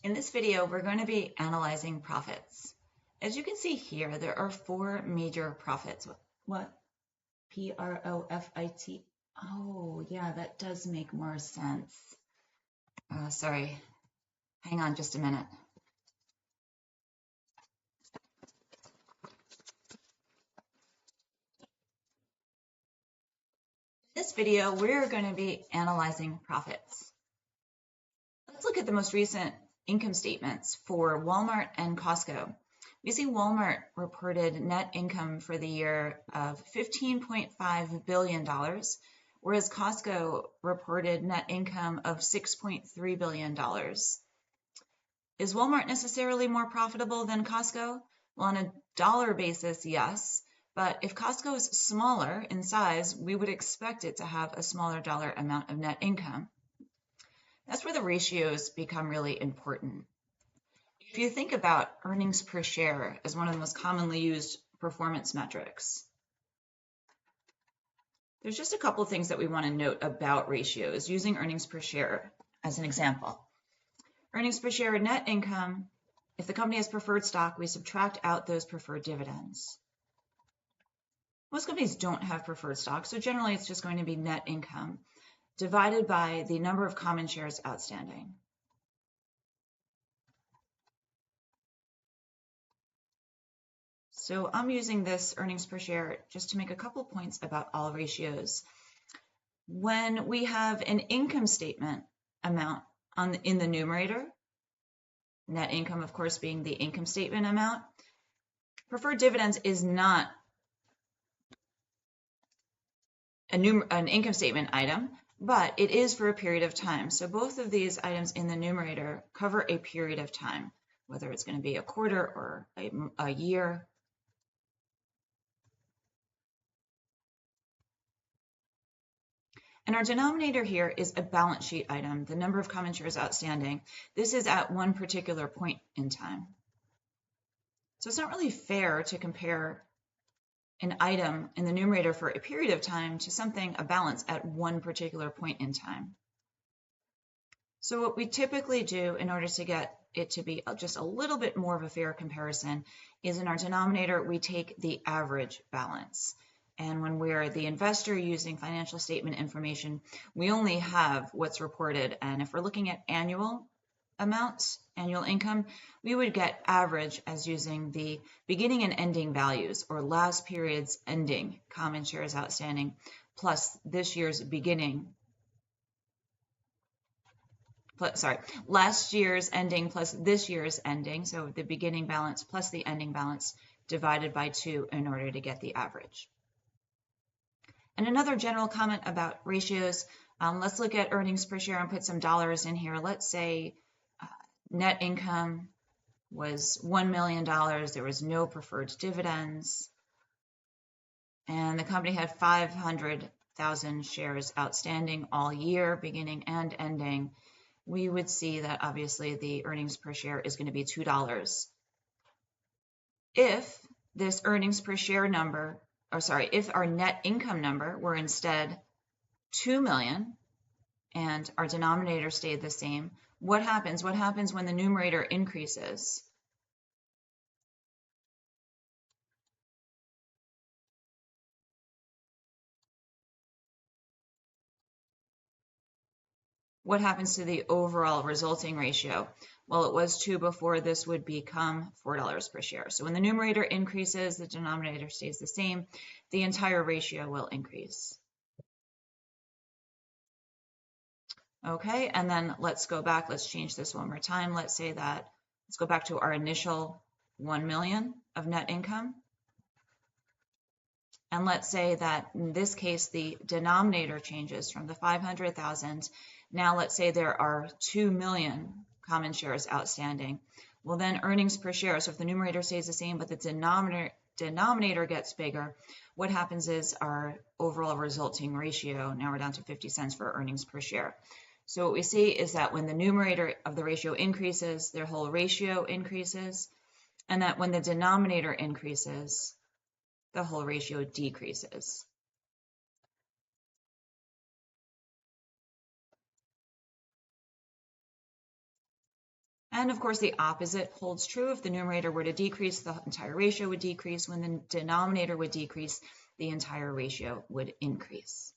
In this video, we're going to be analyzing profits. As you can see here, there are four major profits. What? P-R-O-F-I-T. Oh, yeah, that does make more sense. Sorry, hang on just a minute. In this video, we're going to be analyzing profits. Let's look at the most recent income statements for Walmart and Costco. We see Walmart reported net income for the year of $15.5 billion, whereas Costco reported net income of $6.3 billion. Is Walmart necessarily more profitable than Costco? Well, on a dollar basis, yes. But if Costco is smaller in size, we would expect it to have a smaller dollar amount of net income. That's where the ratios become really important. If you think about earnings per share as one of the most commonly used performance metrics, there's just a couple of things that we want to note about ratios using earnings per share as an example. Earnings per share net income, if the company has preferred stock, we subtract out those preferred dividends. Most companies don't have preferred stock, so generally it's just going to be net income divided by the number of common shares outstanding. So I'm using this earnings per share just to make a couple points about all ratios. When we have an income statement amount in the numerator, net income, of course, being the income statement amount, preferred dividends is not an income statement item, but it is for a period of time. So both of these items in the numerator cover a period of time, whether it's going to be a quarter or a year. And our denominator here is a balance sheet item, the number of common shares outstanding. This is at one particular point in time. So it's not really fair to compare an item in the numerator for a period of time to something, a balance, at one particular point in time. So what we typically do in order to get it to be just a little bit more of a fair comparison is in our denominator, we take the average balance. And when we're the investor using financial statement information, we only have what's reported. And if we're looking at annual amounts, annual income, we would get average as using the beginning and ending values, or last period's ending common shares outstanding plus this year's beginning. Last year's ending plus this year's ending, so the beginning balance plus the ending balance divided by 2 in order to get the average. And another general comment about ratios, let's look at earnings per share and put some dollars in here. Let's say net income was $1 million, there was no preferred dividends, and the company had 500,000 shares outstanding all year, beginning and ending. We would see that obviously the earnings per share is going to be $2. If this earnings per share number, if our net income number were instead 2 million and our denominator stayed the same, what happens? What happens when the numerator increases? What happens to the overall resulting ratio? Well, it was 2 before. This would become $4 per share. So when the numerator increases, the denominator stays the same. The entire ratio will increase. Okay, and then let's go back. Let's change this one more time. Let's go back to our initial 1 million of net income. And let's say that in this case, the denominator changes from the 500,000. Now let's say there are 2 million common shares outstanding. Well, then earnings per share, so if the numerator stays the same, but the denominator gets bigger, what happens is our overall resulting ratio, now we're down to 50 cents for earnings per share. So what we see is that when the numerator of the ratio increases, their whole ratio increases, and that when the denominator increases, the whole ratio decreases. And of course, the opposite holds true. If the numerator were to decrease, the entire ratio would decrease. When the denominator would decrease, the entire ratio would increase.